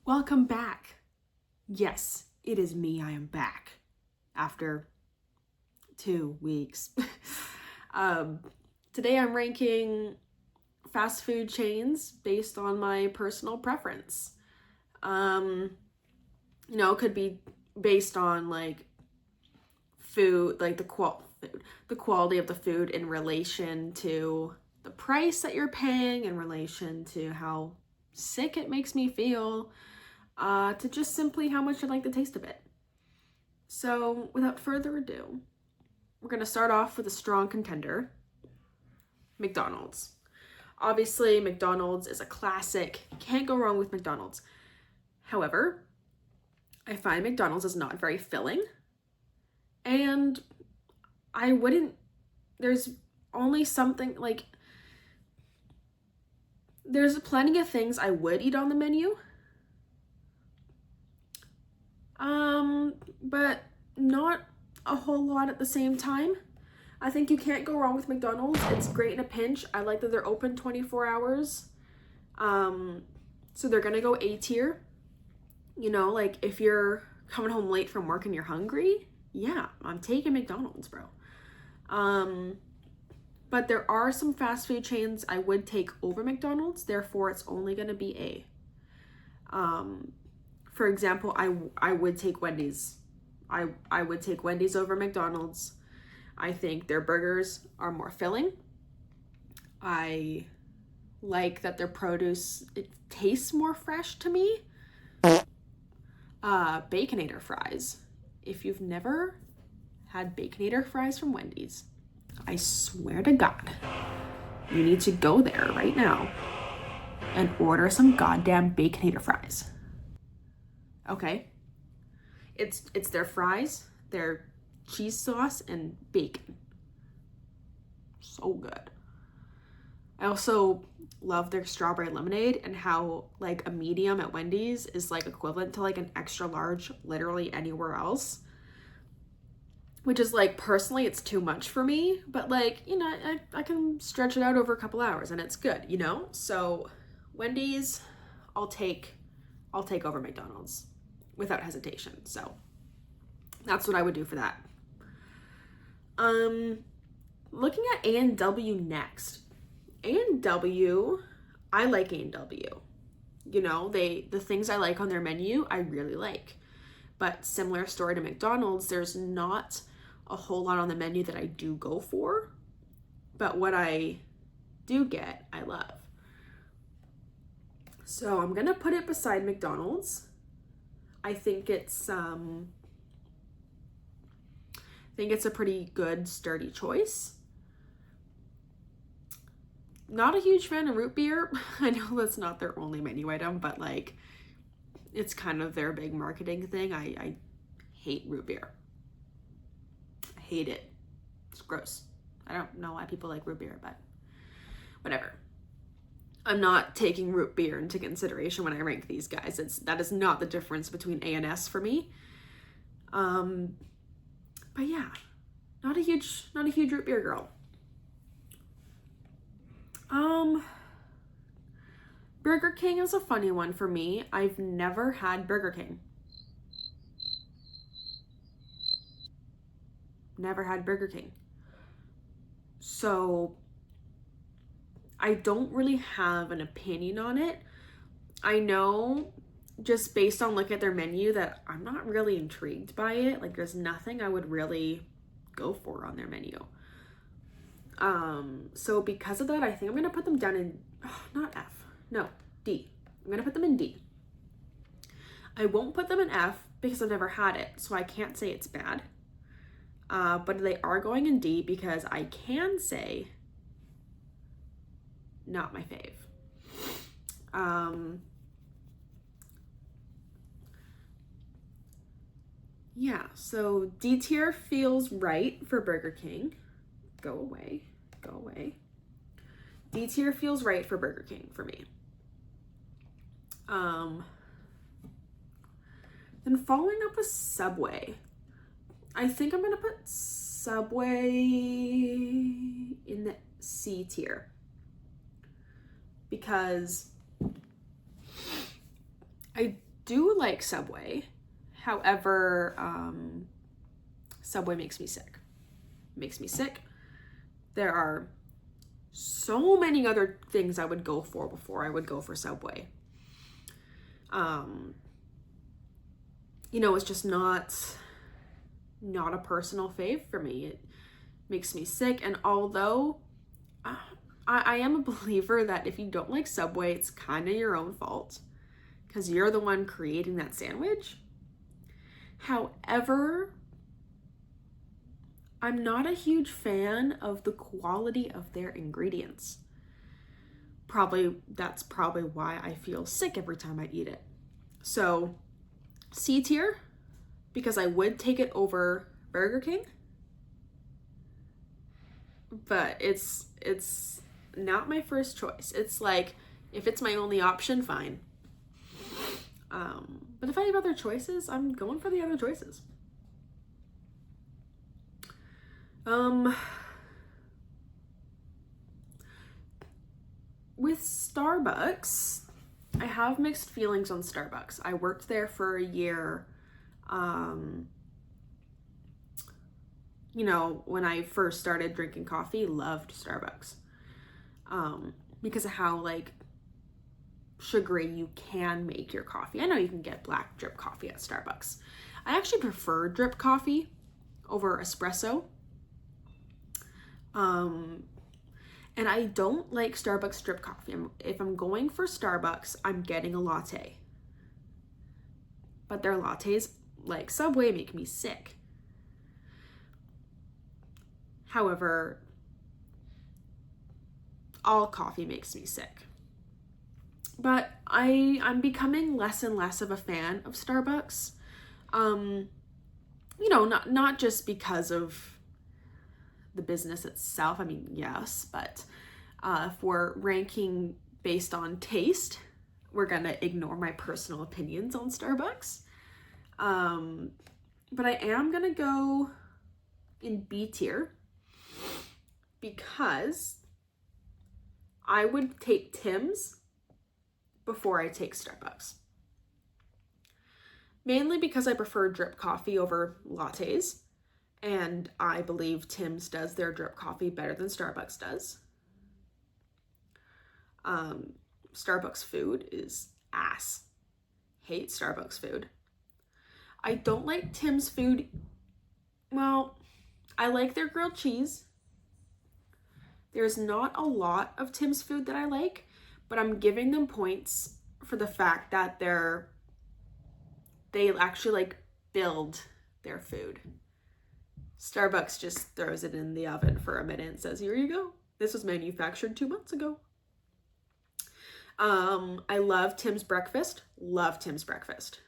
Welcome back. Yes, it is me. I am back after 2 weeks. um, Today I'm ranking fast food chains based on my personal preference. It could be based on like food, like the quality of the food in relation to the price that you're paying, in relation to how sick it makes me feel, to just simply how much I like the taste of it. So without further ado, we're going to start off with a strong contender, McDonald's. Obviously, McDonald's is a classic. Can't go wrong with McDonald's. However, I find McDonald's is not very filling. And there's only something like, there's plenty of things I would eat on the menu. But not a whole lot at the same time. I think you can't go wrong with McDonald's. It's great in a pinch. I like that they're open 24 hours. So they're gonna go A tier. Like if you're coming home late from work and you're hungry, yeah, I'm taking McDonald's, bro. But there are some fast food chains I would take over McDonald's, therefore it's only gonna be A. For example, I would take Wendy's. I would take Wendy's over McDonald's. I think their burgers are more filling. I like that their produce, it tastes more fresh to me. Baconator fries. If you've never had Baconator fries from Wendy's, I swear to God, you need to go there right now and order some goddamn Baconator fries. Okay? It's their fries, their cheese sauce, and bacon. So good. I also love their strawberry lemonade and how like a medium at Wendy's is like equivalent to like an extra large literally anywhere else. Which is like, personally, it's too much for me, but like, I can stretch it out over a couple hours and it's good, So Wendy's, I'll take over McDonald's without hesitation. So that's what I would do for that. Looking at A&W next. A&W, I like A&W. The things I like on their menu, I really like. But similar story to McDonald's, there's not a whole lot on the menu that I do go for. But what I do get, I love. So I'm gonna put it beside McDonald's. I think it's a pretty good, sturdy choice. Not a huge fan of root beer. I know that's not their only menu item, but like, it's kind of their big marketing thing. I hate root beer. I hate it. It's gross. I don't know why people like root beer, but whatever. I'm not taking root beer into consideration when I rank these guys. That is not the difference between A and S for me. But yeah, not a huge root beer girl. Burger King is a funny one for me. I've never had Burger King. Never had Burger King. So I don't really have an opinion on it. I know just based on looking at their menu that I'm not really intrigued by it. Like, there's nothing I would really go for on their menu. So because of that, I think I'm gonna put them down in not F, no, D. I'm gonna put them in D. I won't put them in F because I've never had it, so I can't say it's bad. But they are going in D because I can say not my fave. Yeah, so D tier feels right for Burger King. Go away. D tier feels right for Burger King for me. Then following up with Subway. I think I'm gonna put Subway in the C tier because I do like Subway. However, Subway makes me sick. Makes me sick. There are so many other things I would go for before I would go for Subway. It's just not a personal fave for me. It makes me sick. And although I am a believer that if you don't like Subway, it's kind of your own fault because you're the one creating that sandwich. However, I'm not a huge fan of the quality of their ingredients. That's probably why I feel sick every time I eat it. So, C tier, because I would take it over Burger King, but it's not my first choice. It's like, if it's my only option, fine. But if I have other choices, I'm going for the other choices. With Starbucks, I have mixed feelings on Starbucks. I worked there for a year. When I first started drinking coffee, loved Starbucks. Because of how like sugary you can make your coffee. I know you can get black drip coffee at Starbucks. I actually prefer drip coffee over espresso. And I don't like Starbucks drip coffee. If I'm going for Starbucks, I'm getting a latte. But their lattes, like Subway, make me sick. However, all coffee makes me sick. But I'm becoming less and less of a fan of Starbucks. Not just because of the business itself. I mean, yes, but if we're ranking based on taste, we're gonna ignore my personal opinions on Starbucks. But I am gonna go in B tier because I would take Tim's before I take Starbucks. Mainly because I prefer drip coffee over lattes. And I believe Tim's does their drip coffee better than Starbucks does. Starbucks food is ass. Hate Starbucks food. I don't like Tim's food. Well, I like their grilled cheese. There's not a lot of Tim's food that I like, but I'm giving them points for the fact that they actually like build their food. Starbucks just throws it in the oven for a minute and says, here you go. This was manufactured 2 months ago. I love Tim's breakfast. Love Tim's breakfast.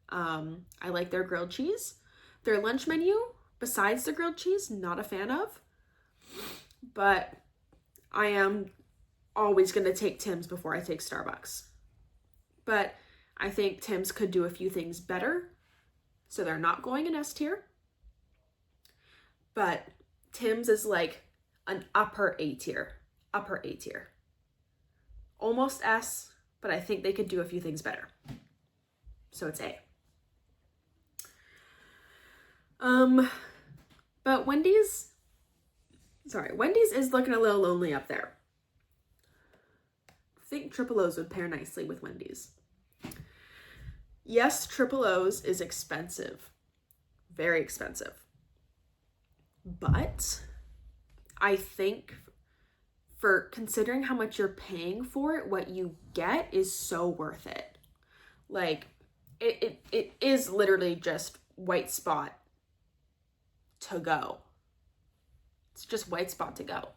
I like their grilled cheese. Their lunch menu, besides the grilled cheese, not a fan of. But I am always going to take Tim's before I take Starbucks. But I think Tim's could do a few things better. So they're not going in S tier. But Tim's is like an upper A tier. Almost S, but I think they could do a few things better. So it's A. But Wendy's is looking a little lonely up there. I think Triple O's would pair nicely with Wendy's. Yes, Triple O's is expensive. Very expensive. But I think for considering how much you're paying for it, what you get is so worth it. Like, it is literally just White Spot to go. It's just White Spot to go.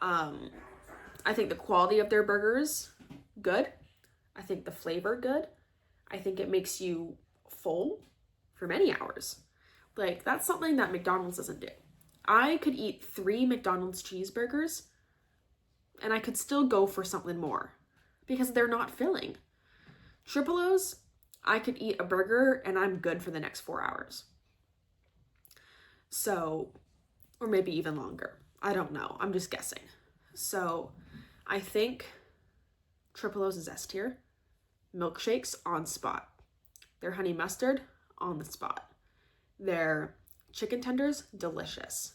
I think the quality of their burgers, good. I think the flavor, good. I think it makes you full for many hours. Like, that's something that McDonald's doesn't do. I could eat 3 McDonald's cheeseburgers and I could still go for something more because they're not filling. Triple O's, I could eat a burger and I'm good for the next 4 hours. So, or maybe even longer. I don't know. I'm just guessing. So, I think Triple O's is S tier. milkshakes on spot. Their honey mustard on the spot. Their chicken tenders, delicious.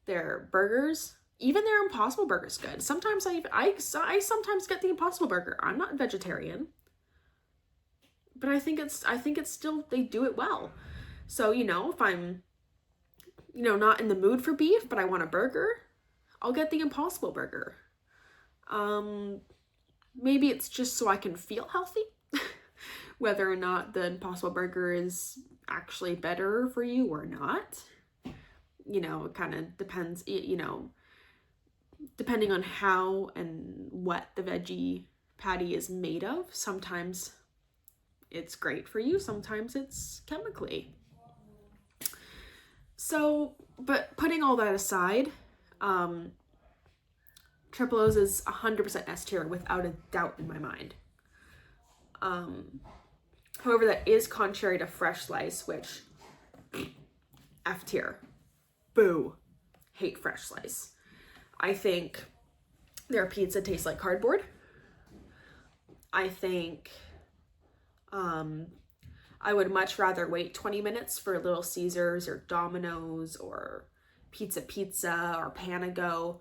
Their burgers, even their Impossible Burger's good. Sometimes I sometimes get the Impossible Burger. I'm not vegetarian, but I think it's still, they do it well. So, you know, if I'm, you know, not in the mood for beef, but I want a burger, I'll get the Impossible Burger. Maybe it's just so I can feel healthy. Whether or not the Impossible Burger is actually better for you or not, you know, it kind of depends, you know, depending on how and what the veggie patty is made of. Sometimes it's great for you, sometimes it's chemically. So, but putting all that aside, Triple O's is 100% S tier without a doubt in my mind. However, that is contrary to Fresh Slice, which F tier. Boo. Hate Fresh Slice. I think their pizza tastes like cardboard. I think I would much rather wait 20 minutes for Little Caesars or Domino's or Pizza Pizza or Panago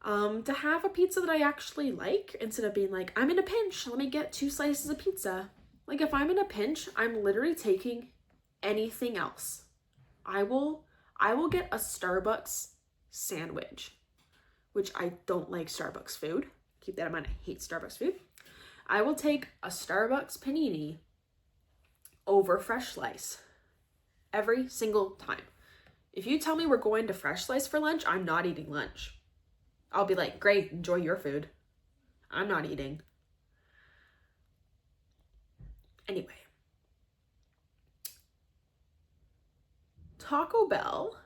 to have a pizza that I actually like, instead of being like, I'm in a pinch, let me get 2 slices of pizza. Like, if I'm in a pinch, I'm literally taking anything else. I will get a Starbucks sandwich, which I don't like Starbucks food. Keep that in mind, I hate Starbucks food. I will take a Starbucks panini over Fresh Slice every single time. If you tell me we're going to Fresh Slice for lunch, I'm not eating lunch. I'll be like, great, enjoy your food. I'm not eating. Anyway. Taco Bell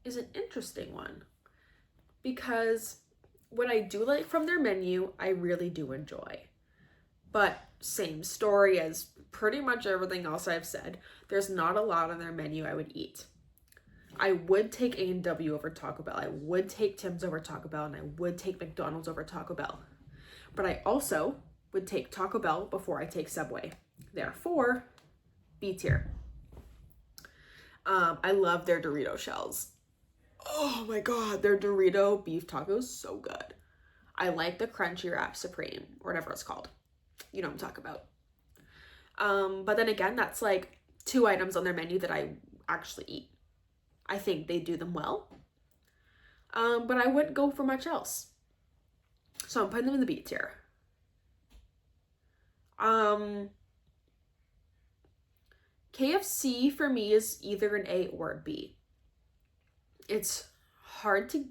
is an interesting one because what I do like from their menu, I really do enjoy. But same story as pretty much everything else I've said. There's not a lot on their menu I would eat. I would take A&W over Taco Bell. I would take Tim's over Taco Bell, and I would take McDonald's over Taco Bell. But I also would take Taco Bell before I take Subway. Therefore, B tier. I love their Dorito shells. Oh my god, their Dorito beef tacos, so good. I like the Crunchy Wrap Supreme, or whatever it's called. You know what I'm talking about. But then again, that's like 2 items on their menu that I actually eat. I think they do them well. But I wouldn't go for much else. So I'm putting them in the B tier. KFC for me is either an A or a B. It's hard to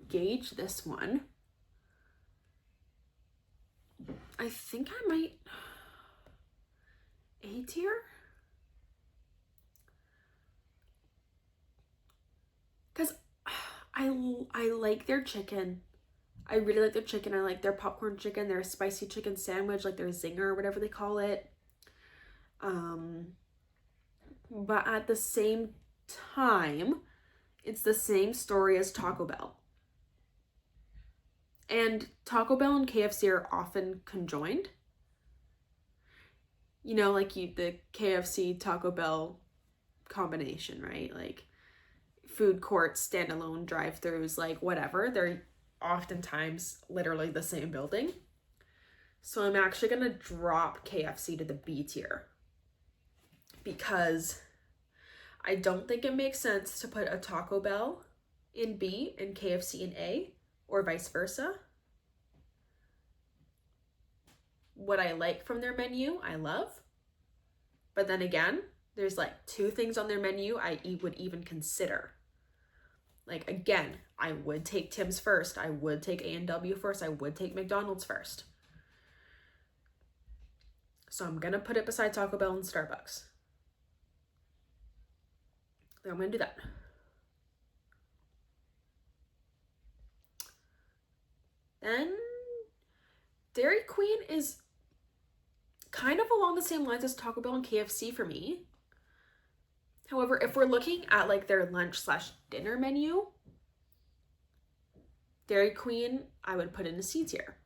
gauge this one. I think I might A tier? Because I like their chicken. I really like their chicken. I like their popcorn chicken, their spicy chicken sandwich, like their zinger or whatever they call it. But at the same time, it's the same story as Taco Bell. And Taco Bell and KFC are often conjoined. You know, like the KFC Taco Bell combination, right? Like food courts, standalone drive-thrus, like whatever. They're oftentimes literally the same building. So I'm actually going to drop KFC to the B tier because I don't think it makes sense to put a Taco Bell in B and KFC in A, or vice versa. What I like from their menu, I love. But then again, there's like 2 things on their menu I would even consider. Like, again, I would take Tim's first. I would take A&W first. I would take McDonald's first. So I'm going to put it beside Taco Bell and Starbucks. So I'm going to do that. Then Dairy Queen is kind of along the same lines as Taco Bell and KFC for me. However, if we're looking at like their lunch/dinner menu, Dairy Queen, I would put in a C tier.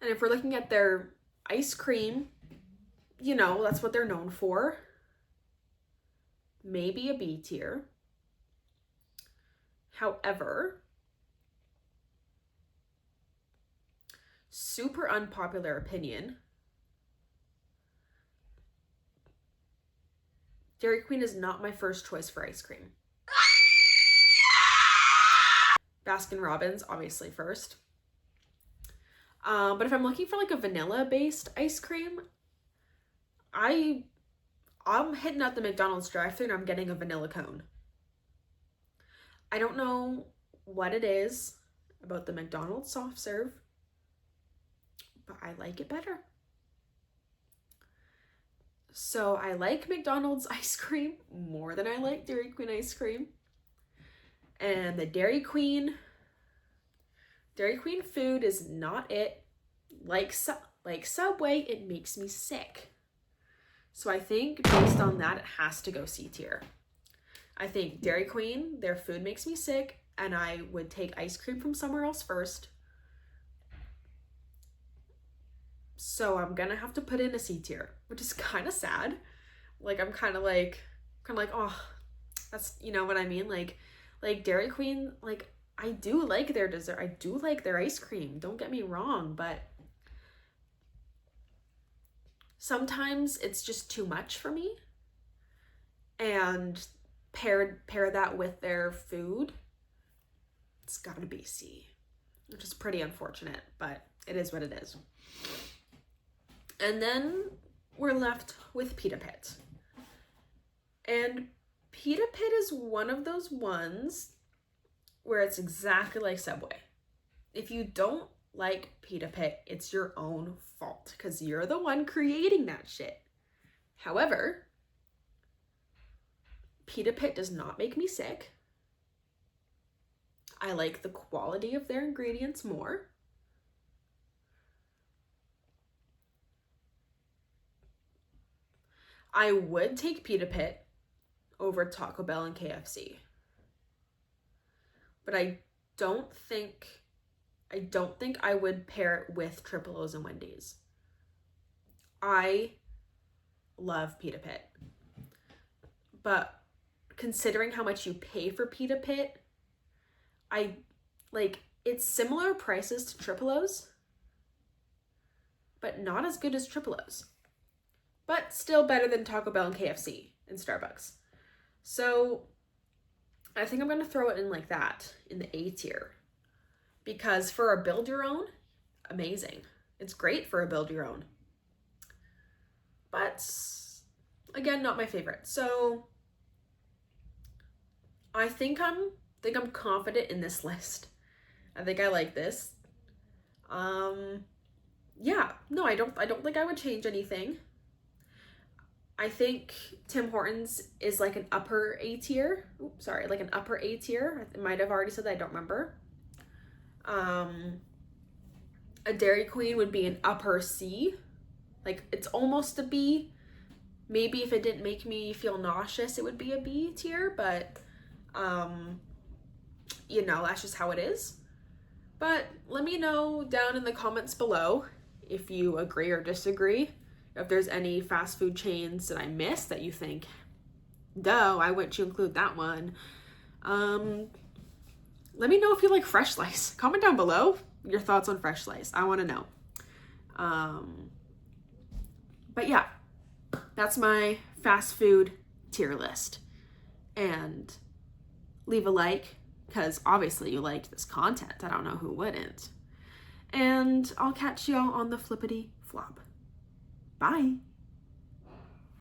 And if we're looking at their ice cream, you know, that's what they're known for. Maybe a B tier. However, super unpopular opinion, Dairy Queen is not my first choice for ice cream. Baskin Robbins, obviously first. But if I'm looking for like a vanilla-based ice cream, I'm hitting up the McDonald's drive-thru and I'm getting a vanilla cone. I don't know what it is about the McDonald's soft serve, but I like it better. So I like McDonald's ice cream more than I like Dairy Queen ice cream. And the Dairy Queen food is not it. Like Subway, it makes me sick. So I think based on that, it has to go C tier. I think Dairy Queen, their food makes me sick, and I would take ice cream from somewhere else first. So I'm gonna have to put in a C tier, which is kind of sad. Like I'm kind of like, oh, that's, you know what I mean? Like Dairy Queen, like I do like their dessert. I do like their ice cream. Don't get me wrong, but sometimes it's just too much for me. And pair that with their food, it's gotta be C, which is pretty unfortunate, but it is what it is. And then we're left with Pita Pit. And Pita Pit is one of those ones where it's exactly like Subway. If you don't like Pita Pit, it's your own fault because you're the one creating that shit. However, Pita Pit does not make me sick. I like the quality of their ingredients more. I would take Pita Pit over Taco Bell and KFC. But I don't think I would pair it with Triple O's and Wendy's. I love Pita Pit. But considering how much you pay for Pita Pit, it's similar prices to Triple O's, but not as good as Triple O's. But still better than Taco Bell and KFC and Starbucks. So I think I'm going to throw it in like that, in the A tier. Because for a build your own, amazing. It's great for a build your own. But again, not my favorite. So I think I'm confident in this list. I think I like this. Yeah, no, I don't think I would change anything. I think Tim Hortons is like an upper A tier. Oops, sorry, like an upper A tier. I might have already said that, I don't remember. A Dairy Queen would be an upper C. Like it's almost a B. Maybe if it didn't make me feel nauseous, it would be a B tier, but you know, that's just how it is. But let me know down in the comments below if you agree or disagree. If there's any fast food chains that I missed that you think, duh, why wouldn't you include that one? Let me know if you like Fresh Slice. Comment down below your thoughts on Fresh Slice. I want to know. But yeah, that's my fast food tier list. And leave a like, because obviously you liked this content. I don't know who wouldn't. And I'll catch y'all on the flippity flop. Bye.